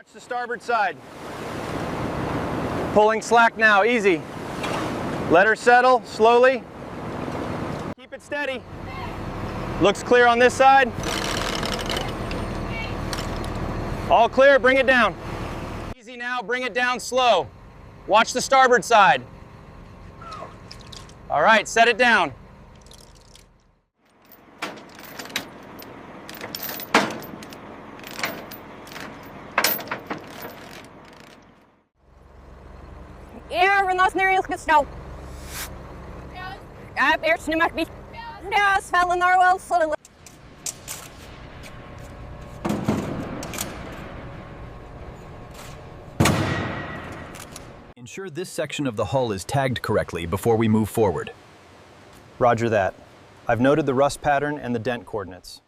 Watch the starboard side. Pulling slack now, easy. Let her settle, slowly. Keep it steady. Looks clear on this side. All clear, bring it down. Easy now, bring it down slow. Watch the starboard side. All right, set it down. Ja, men als nu heel snel. Ja, eerst nu mag ik. Ja, spellen naar wel zullen. Ensure this section of the hull is tagged correctly before we move forward. Roger that. I've noted the rust pattern and the dent coordinates.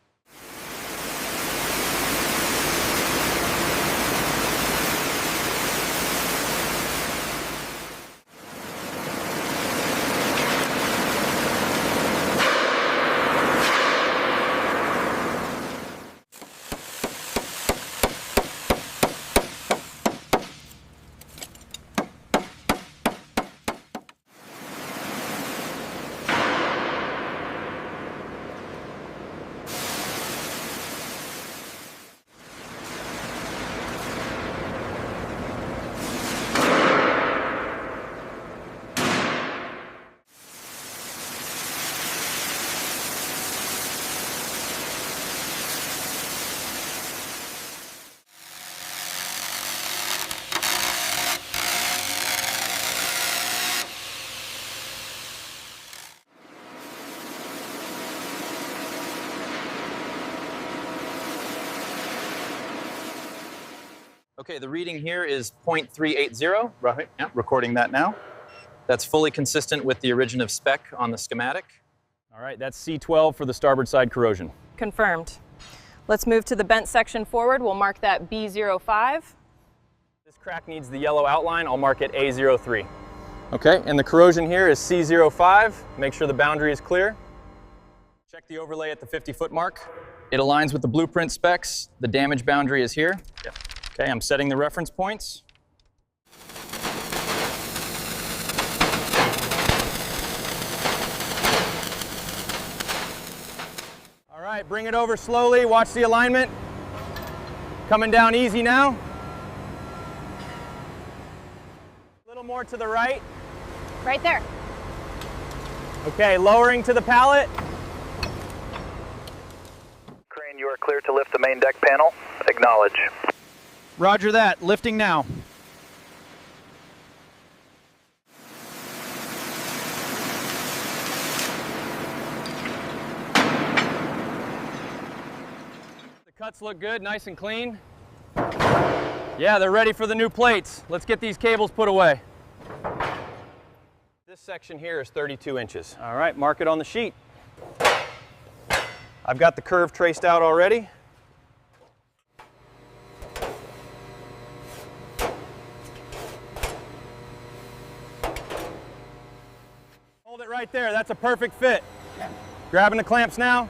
Okay, the reading here is 0.380, right? Yeah, recording that now. That's fully consistent with the origin of spec on the schematic. All right, that's C12 for the starboard side corrosion. Confirmed. Let's move to the bent section forward. We'll mark that B05. This crack needs the yellow outline. I'll mark it A03. Okay, and the corrosion here is C05. Make sure the boundary is clear. Check the overlay at the 50-foot mark. It aligns with the blueprint specs. The damage boundary is here. Yep. Okay, I'm setting the reference points. All right, bring it over slowly. Watch the alignment. Coming down easy now. A little more to the right. Right there. Okay, lowering to the pallet. Crane, you are clear to lift the main deck panel. Acknowledge. Roger that, lifting now. The cuts look good, nice and clean. Yeah, they're ready for the new plates. Let's get these cables put away. This section here is 32 inches. All right, mark it on the sheet. I've got the curve traced out already. Hold it right there, that's a perfect fit. Grabbing the clamps now.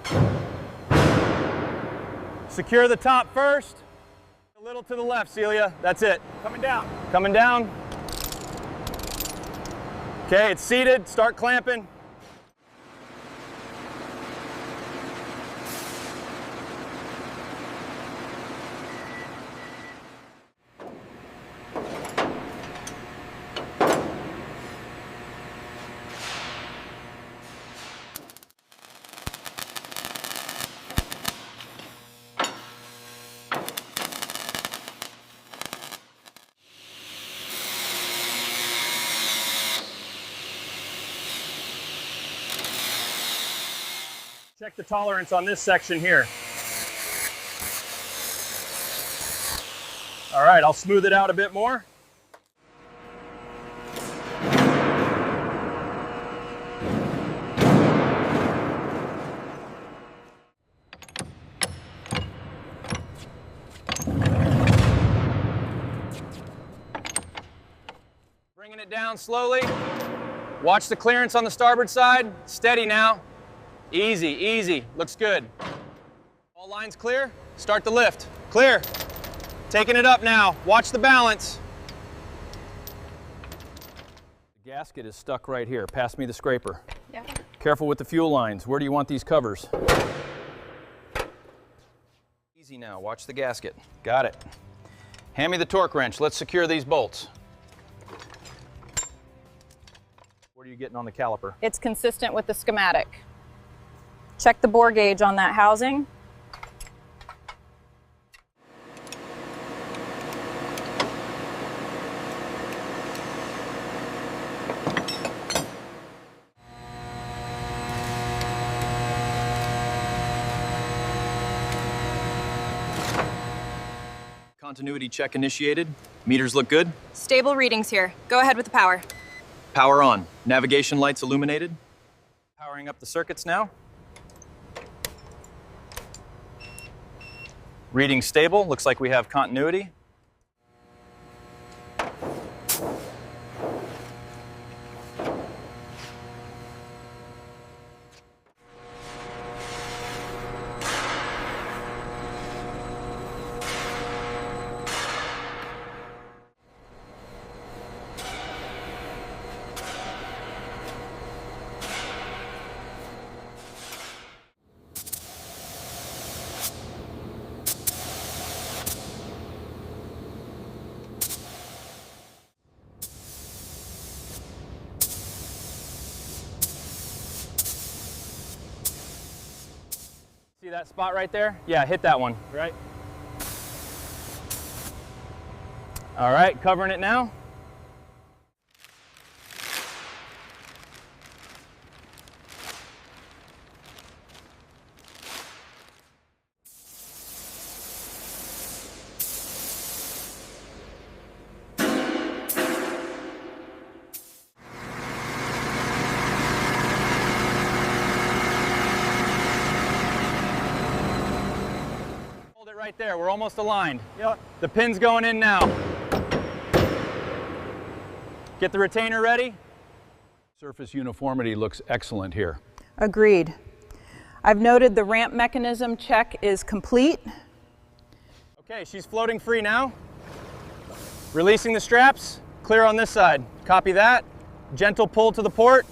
Secure the top first. A little to the left, Celia, that's it. Coming down. Coming down. Okay, it's seated, start clamping. Check the tolerance on this section here. All right, I'll smooth it out a bit more. Bringing it down slowly. Watch the clearance on the starboard side. Steady now. Easy, easy. Looks good. All lines clear. Start the lift. Clear. Taking it up now. Watch the balance. The gasket is stuck right here. Pass me the scraper. Yeah. Careful with the fuel lines. Where do you want these covers? Easy now. Watch the gasket. Got it. Hand me the torque wrench. Let's secure these bolts. What are you getting on the caliper? It's consistent with the schematic. Check the bore gauge on that housing. Continuity check initiated. Meters look good. Stable readings here. Go ahead with the power. Power on. Navigation lights illuminated. Powering up the circuits now. Reading stable. Looks like we have continuity. See that spot right there? Yeah, hit that one, right? All right, covering it now. Right there, we're almost aligned. Yep. The pin's going in now. Get the retainer ready. Surface uniformity looks excellent here. Agreed. I've noted the ramp mechanism check is complete. Okay, she's floating free now. Releasing the straps, clear on this side. Copy that. Gentle pull to the port.